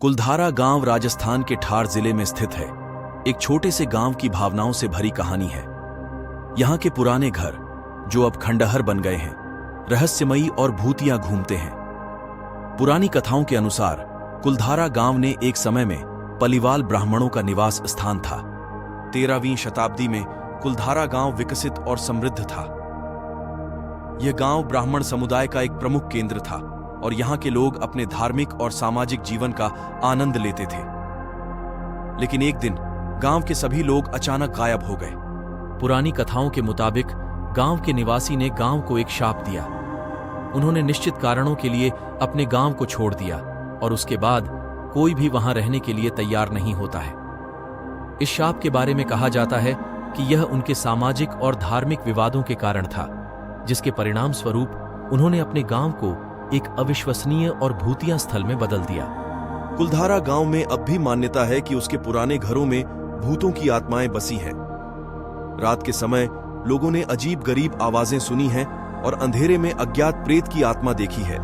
कुलधारा गांव राजस्थान के ठार जिले में स्थित है। एक छोटे से गांव की भावनाओं से भरी कहानी है। यहां के पुराने घर, जो अब खंडहर बन गए हैं, रहस्यमयी और भूतियां घूमते हैं। पुरानी कथाओं के अनुसार कुलधारा गांव ने एक समय में पलिवाल ब्राह्मणों का निवास स्थान था। 13वीं शताब्दी में कुलधारा गांव विकसित और समृद्ध था। यह गांव ब्राह्मण समुदाय का एक प्रमुख केंद्र था और यहां के लोग अपने धार्मिक और सामाजिक जीवन का आनंद लेते थे। लेकिन एक दिन गांव के सभी लोग अचानक गायब हो गए। पुरानी कथाओं के मुताबिक गांव के निवासी ने गांव को एक शाप दिया। उन्होंने निश्चित कारणों के लिए अपने गांव को छोड़ दिया और उसके बाद कोई भी वहां रहने के लिए तैयार नहीं होता है। इस शाप के बारे में कहा जाता है कि यह उनके सामाजिक और धार्मिक विवादों के कारण था, जिसके परिणाम स्वरूप उन्होंने अपने गांव को एक अविश्वसनीय और भूतिया स्थल में बदल दिया। कुलधारा गांव में अब भी मान्यता है कि उसके पुराने घरों में भूतों की आत्माएं बसी हैं। रात के समय लोगों ने अजीब गरीब आवाजें सुनी हैं और अंधेरे में अज्ञात प्रेत की आत्मा देखी है।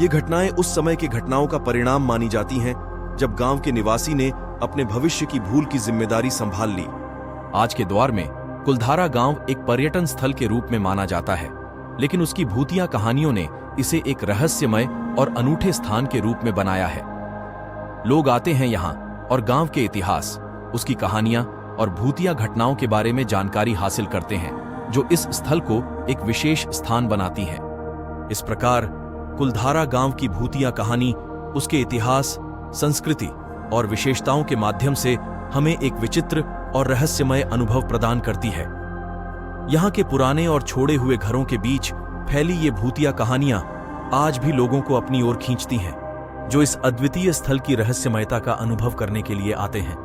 ये घटनाएं उस समय की घटनाओं का परिणाम मानी जाती हैं जब गांव के निवासी ने अपने भविष्य की भूल की जिम्मेदारी संभाल ली। आज के दौर में कुलधारा गांव एक पर्यटन स्थल के रूप में माना जाता है, लेकिन उसकी भूतिया कहानियों ने इसे एक रहस्यमय और अनूठे स्थान के रूप में बनाया है। लोग आते हैं यहाँ और गांव के इतिहास, उसकी कहानियां और भूतिया घटनाओं के बारे में जानकारी हासिल करते हैं, जो इस स्थल को एक विशेष स्थान बनाती है। इस प्रकार कुलधारा गांव की भूतिया कहानी उसके इतिहास, संस्कृति और विशेषताओं के माध्यम से हमें एक विचित्र और रहस्यमय अनुभव प्रदान करती है। यहाँ के पुराने और छोड़े हुए घरों के बीच फैली ये भूतिया कहानियां आज भी लोगों को अपनी ओर खींचती हैं, जो इस अद्वितीय स्थल की रहस्यमयता का अनुभव करने के लिए आते हैं।